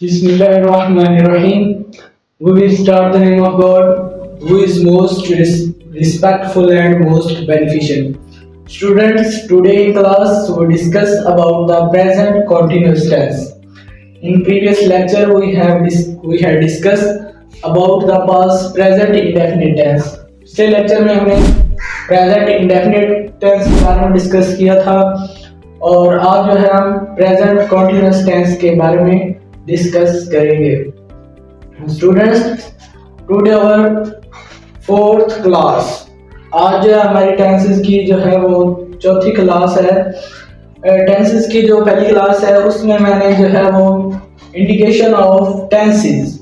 Bismillahirrahmanirrahim. We will start the name of God, who is most respectful and most beneficent. Students, today in class we discuss about the present continuous tense. In previous lecture we had discussed about the past present indefinite tense. पिछले lecture में हमने present indefinite tense के बारे में discuss किया था और आज जो है हम प्रेजेंट कॉन्टिन्यूअस टेंस के बारे में डिस्कस करेंगे. Students, today our fourth class. आज जो है हमारी टेंसेस की जो है वो चौथी क्लास है. टेंसेस की जो पहली क्लास है उसमें मैंने जो है वो इंडिकेशन ऑफ टेंसेस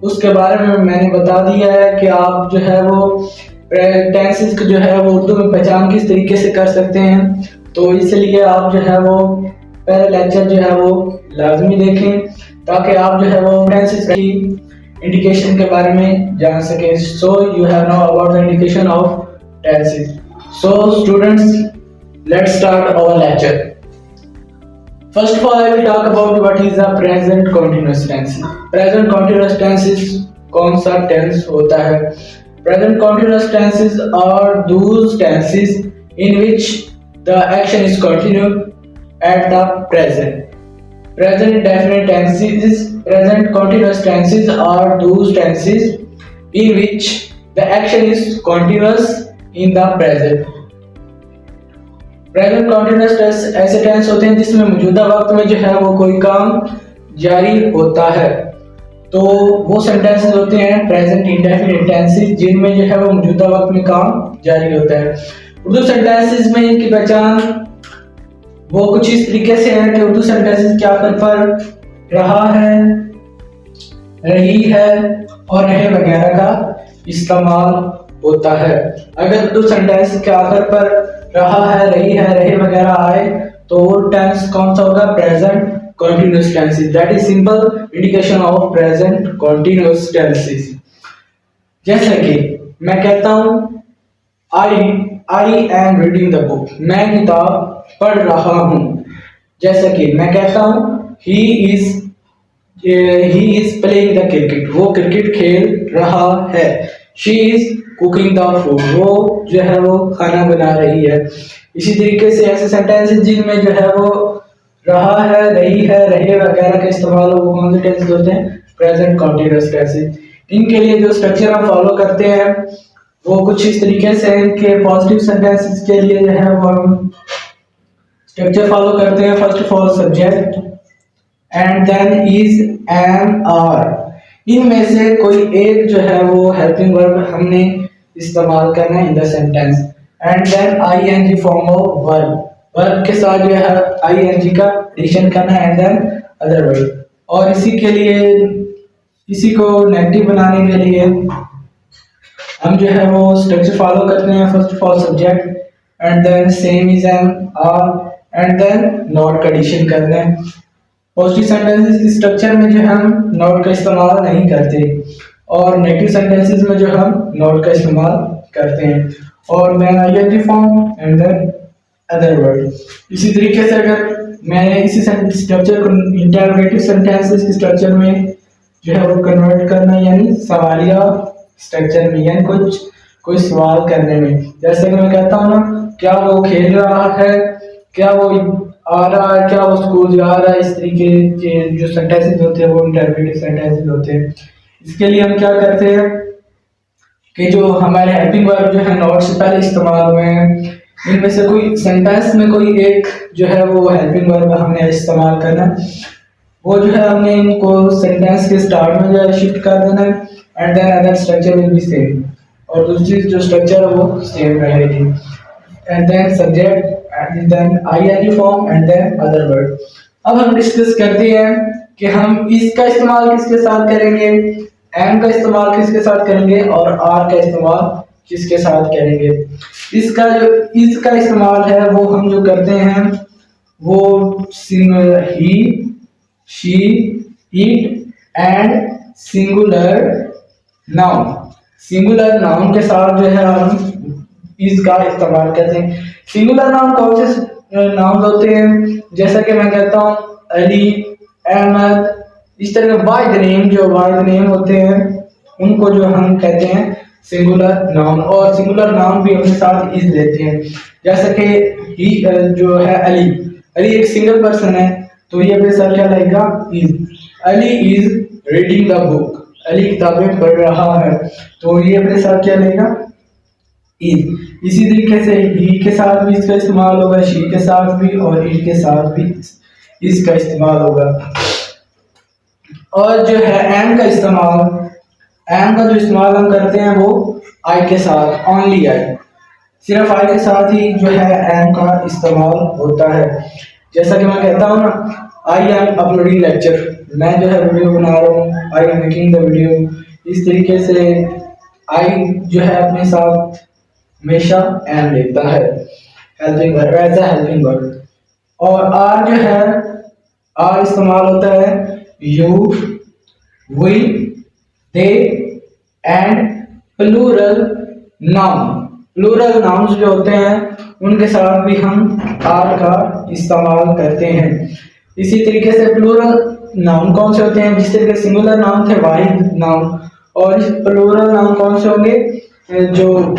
उसके बारे में मैंने बता दिया है कि आप जो है वो टेंसेस को जो है वो उर्दू में पहचान किस तरीके से कर सकते हैं. तो इसलिए आप जो है वो पहले लेक्चर जो है वो लाजमी देखें ताकि आप जो है वो टेंसेस की इंडिकेशन के बारे में जान सकें. So you have know about the indication of tenses. So students, let's start our lecture. First of all, I will talk about what is the present continuous tense. Present continuous tenses कौन सा tense होता है? Present continuous tenses are those tenses in which the action is continued at the present. Present indefinite tenses, present continuous tenses are those tenses in which the action is continuous in the present. Present continuous tense ऐसे tense होते हैं जिसमें मौजूदा वक्त में जो है वो कोई काम जारी होता है. तो वो सेंटेंसेस होते हैं प्रेजेंट इंडेफिनिट टेंसेस जिनमें जो है वो मौजूदा वक्त में काम जारी होता है. उर्दू सेंटेंसेस में इनकी पहचान वो कुछ इस तरीके से है कि उर्दू सेंटेंसेस क्या पर रहा है, रही है और रहे वगैरह का इस्तेमाल होता है. अगर उर्दू सेंटेंस के आखिर पर रहा है, रही है, रहे वगैरह आए तो वो टेंस कौन सा होगा? Present continuous tenses. That is simple indication of present continuous tenses. जैसे कि मैं कहता हूं I am reading the book. मैं किताब पढ़ रहा हूं. जैसे कि मैं कहता हूं he is playing the cricket. वो क्रिकेट खेल रहा है. She is cooking the food. वो जो है वो खाना बना रही है. इसी तरीके से ऐसे सेंटेंसेस जिनमें जो है वो रहा है, रही है, रहे वगैरह का इस्तेमाल वो कौन से टेंसेस होते हैं? Present continuous tenses. इनके लिए जो स्ट्रक्चर हम फॉलो करते हैं वो कुछ इस तरीके से है कि पॉजिटिव सेंटेंसेस के लिए जो है वो हम स्ट्रक्चर फॉलो करते हैं. First of all subject and then is, am, are. इनमें से कोई एक जो है वो हेल्पिंग वर्ब हमने इस्तेमाल करना है in the sentence. And then ING form of verb. Verb के साथ जो है आईएनजी का एडिशन करना है एंड देन अदर वर्ब. और इसी के लिए इसी को नेगेटिव बनाने के लिए हम जो है वो स्ट्रक्चर फॉलो करते हैं. First of all subject and then same is, am, are and then not का एडिशन करना है. पॉजिटिव सेंटेंसेस की स्ट्रक्चर में जो हम नॉट का इस्तेमाल नहीं करते और नेगेटिव सेंटेंसेस में जो हम नॉट का इस्तेमाल करते हैं. और then ING form and then other word. इसी तरीके से अगर मैं इसी स्ट्रक्चर को इंटरोगेटिव सेंटेंसेस की स्ट्रक्चर में जो है वो कन्वर्ट करना यानी सवालिया स्ट्रक्चर में यानी कोई सवाल करने में. जैसे कि मैं कहता हूँ ना, क्या वो खेल रहा है, क्या वो आ रहा है, क्या वो स्कूल जा रहा है. इस तरीके के जो सेंटेंसेस होते हैं वो इंटरोगेटिव सेंटेंसेस होते हैं. इसके लिए हम क्या करते हैं कि जो हमारे हेल्पिंग वर्ब जो है नॉट से पहले इस्तेमाल हुए हैं इनमें से कोई सेंटेंस में कोई एक जो है वो हेल्पिंग वर्ब हमने इस्तेमाल करना है. वो जो है हमने इनको सेंटेंस के स्टार्ट में जो है शिफ्ट कर देना है and then other structure will be same. और दूसरी जो स्ट्रक्चर है वो सेम रहेगी. And then subject and then ING form and then other word. अब हम डिस्कस करते हैं कि हम इसका इस्तेमाल किसके साथ करेंगे, एम का इस्तेमाल किसके साथ करेंगे और आर का इस्तेमाल किसके साथ करेंगे. इसका इस्तेमाल है वो हम जो करते हैं वो singular he, she, it and singular noun. Singular noun के साथ जो है हम इसका इस्तेमाल करते हैं. सिंगुलर नाउन कौन से नाउन होते हैं? जैसा कि मैं कहता हूँ अली, अहमद, इस तरह बाय द नेम, जो बाय द नेम होते हैं उनको जो हम कहते हैं सिंगुलर नाउन, और सिंगुलर नाउन भी अपने साथ इज लेते हैं। जैसे कि ही जो है अली, अली एक सिंगल पर्सन है तो ये अपने साथ क्या लगेगा is. Ali is reading the book, Ali किताबें पढ़ रहा है तो ये अपने साथ क्या लगेगा इज। इसी तरीके से ही के साथ भी इसका इस्तेमाल होगा, शी के साथ भी और इट के साथ भी इसका इस्तेमाल होगा। और जो है एम का इस्तेमाल, एम का जो इस्तेमाल हम करते हैं वो आई के साथ, ओनली आई, सिर्फ आई के साथ ही जो है एम का इस्तेमाल होता है। जैसा कि मैं कहता हूँ ना, आई एम अपलोडिंग लेक्चर, मैं जो है वीडियो बना रहा हूँ, I am making the video. इस तरीके से आई जो है अपने साथ हमेशा एम लेता है, helping verb, as a helping verb. और आर जो है, आर इस्तेमाल होता है you, we, they and plural noun. Plural nouns जो होते हैं उनके साथ भी हम आर का इस्तेमाल करते हैं। इसी तरीके से प्लूरल नाउन कौन से होते हैं, जिस तरीके से सिंगुलर नाउन थे वाहिद नाउन, और इस प्लूरल नाउन कौन से होंगे जो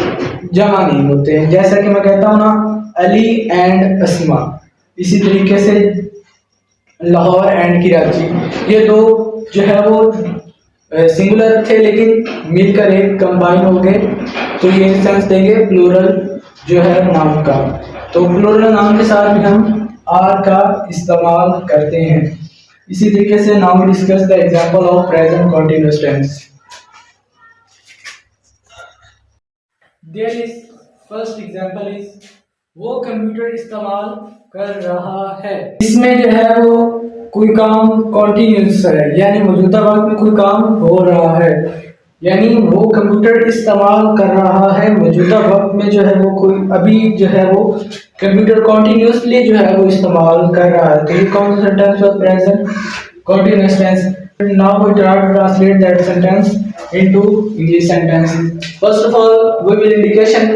जमा नहीं होते हैं। जैसा कि मैं कहता हूँ ना अली एंड अस्मा, इसी तरीके से लाहौर एंड कराची, ये दो जो है वो सिंगुलर थे लेकिन मिलकर एक कंबाइन हो गए तो ये सेंस देंगे प्लूरल जो है नाउन का। तो प्लूरल नाउन के साथ भी हम आर का इस्तेमाल करते हैं। इसी तरीके से now discuss the example of present continuous tense. There is first example is, वो कंप्यूटर इस्तेमाल कर रहा है। इसमें जो है वो कोई काम कॉन्टिन्यूस है, यानी मौजूदा वक्त में कोई काम हो रहा है, यानी वो कंप्यूटर इस्तेमाल कर रहा है मौजूदा वक्त में, जो है वो कोई अभी जो है वो कंप्यूटर कॉन्टिन्यूसली जो है वो इस्तेमाल कर रहा है। तो ये कौन सा सेंटेंस है, present continuous tense. Now we try to translate that sentence into English sentences. First of all, we will indication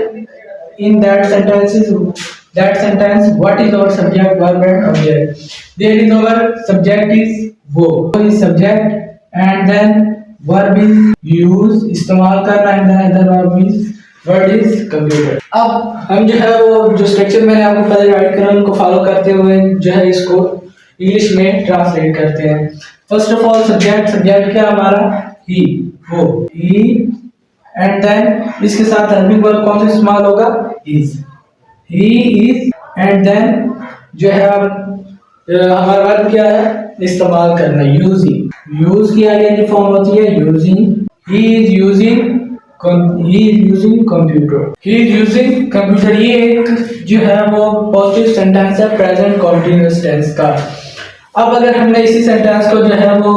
in that sentence what is our subject, verb and object. There is our subject is वो is subject and then verb is use इस्तेमाल करना and then other verb is word is computer। अब हम जो है वो जो structure मैंने आपको पहले राइट करा उनको फॉलो करते हुए जो है इसको इंग्लिश में ट्रांसलेट करते हैं। फर्स्ट ऑफ ऑल सब्जेक्ट क्या हमारा ही, वो ही, एंड देन इसके साथ हेल्पिंग वर्ब कौन सा इस्तेमाल होगा is, he is, and then जो है हमारा वर्ब क्या है इस्तेमाल करना, यूजिंग। यूज की आईएनजी फॉर्म होती है using. He is using computer, he is using computer. ये एक जो है वो पॉजिटिव सेंटेंस है प्रेजेंट कंटीन्यूअस टेंस का। अब अगर हमने इसी सेंटेंस को जो है वो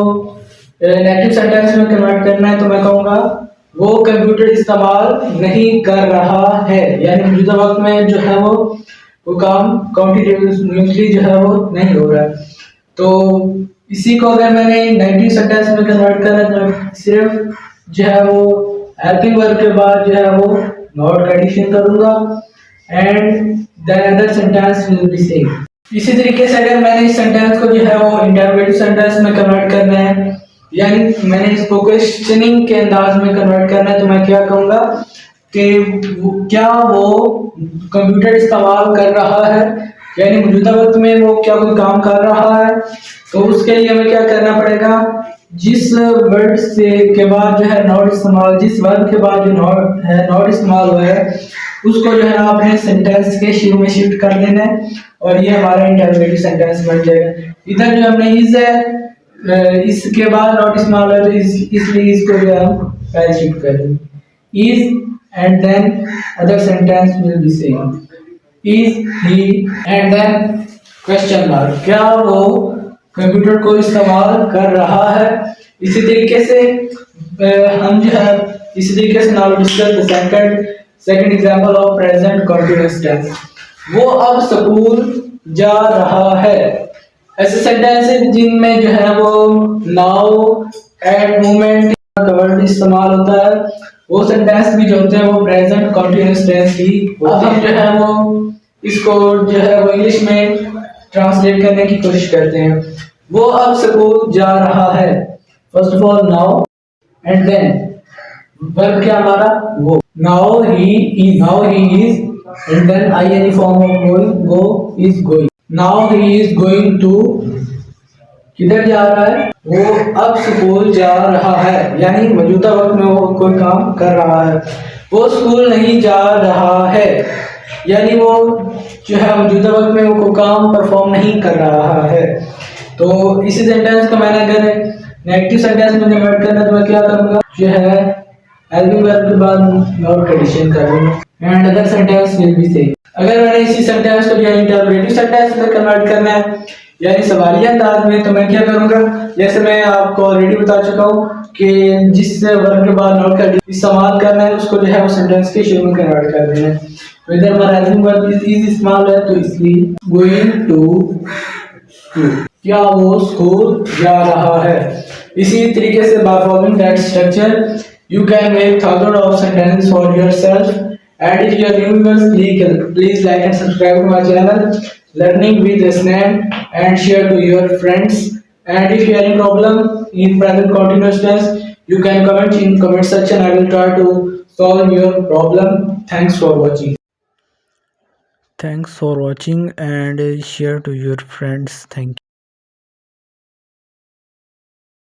नेगेटिव सेंटेंस में कन्वर्ट करना है तो मैं कहूँगा वो कंप्यूटर इस्तेमाल नहीं कर रहा है, यानी मौजूदा वक्त में जो है वो काम कंटीन्यूअसली जो है वो नहीं हो रहा है। तो इसी को अगर मैंने नेगेटिव सेंटेंस में कन्वर्ट करना है तो सिर्फ जो है वो हेल्पिंग वर्ब के बाद जो है वो नॉट का एडिशन करूँगा and then other sentence will be same. इसी तरीके से अगर मैंने इस सेंटेंस को जो है वो इंटरोगेटिव सेंटेंस में कन्वर्ट करना है, यानी मैंने इसको क्वेश्चनिंग के अंदाज में कन्वर्ट करना है, तो मैं क्या कहूँगा कि क्या वो कंप्यूटर इस्तेमाल कर रहा है, यानी मौजूदा वक्त में वो क्या कोई काम कर रहा है। तो उसके लिए हमें क्या करना पड़ेगा, जिस वर्ड से के बाद जो है नॉट इस्तेमाल, जिस वर्ड के बाद जो नॉट इस्तेमाल हुआ है उसको जो है आपने सेंटेंस के शुरू में शिफ्ट कर देना है और ये हमारा इंटरोगेटिव सेंटेंस बन जाएगा। इधर जो हमने इज है इसके बाद नॉट इस्तेमाल है तो इसलिए इसको जो हम पहले शिफ्ट कर देंगे is and then other sentence will be same is he and then question mark, क्या वो कंप्यूटर को इस्तेमाल कर रहा है। इसी तरीके से हम जो है इसी तरीके से now discuss the second example of present continuous tense. वो अब स्कूल जा रहा है। ऐसे सेंटेंस हैं जिनमें जो है वो नाउ एंड मोमेंट का वर्ड इस्तेमाल होता है, वो सेंटेंस भी जो होते हैं वो प्रेजेंट कंटीन्यूअस टेंस ही होते हैं। अब हम जो है वो इसको जो है वो इंग्लिश में ट्रांसलेट करने की कोशिश करते हैं। वो अब स्कूल जा रहा है। First of all now and then verb क्या हमारा वो। Now he is and then ING form of going go is going. Now he is going to किधर जा रहा है वो अब स्कूल जा रहा है यानी मौजूदा वक्त में वो कोई काम कर रहा है। वो स्कूल नहीं जा रहा है यानी वो जो है मौजूदा वक्त में वो कोई काम परफॉर्म नहीं कर रहा है। तो इसी सेंटेंस का मैंने अगर नेगेटिव सेंटेंस में कन्वर्ट करना तो मैं क्या करूँगा जो है हेल्पिंग वर्ब के बाद नॉट एडिशन करूँगा and other sentence will be same. अगर मैंने इसी सेंटेंस को जो है इंटररोगेटिव सेंटेंस में कन्वर्ट करना है यानी सवालिया अंदाज में तो मैं क्या करूँगा जैसे मैं आपको ऑलरेडी बता चुका हूँ कि जिस वर्ब के बाद नॉट का इस्तेमाल करना है उसको जो है वो सेंटेंस के शुरू में कन्वर्ट कर देना है। तो इधर हमारा हेल्पिंग वर्ब इज इस्तेमाल है तो इसलिए गोइंग टू स्कूल क्या वो स्कूल जा रहा है। इसी तरीके से by following that structure you can make thousands of sentences for yourself and if you are new viewers please like and subscribe to my channel learning with Asnan and share to your friends and if you have any problem in present continuous tense you can comment in comment section. I will try to solve your problem. Thanks for watching. Thanks for watching and share to your friends. Thank you.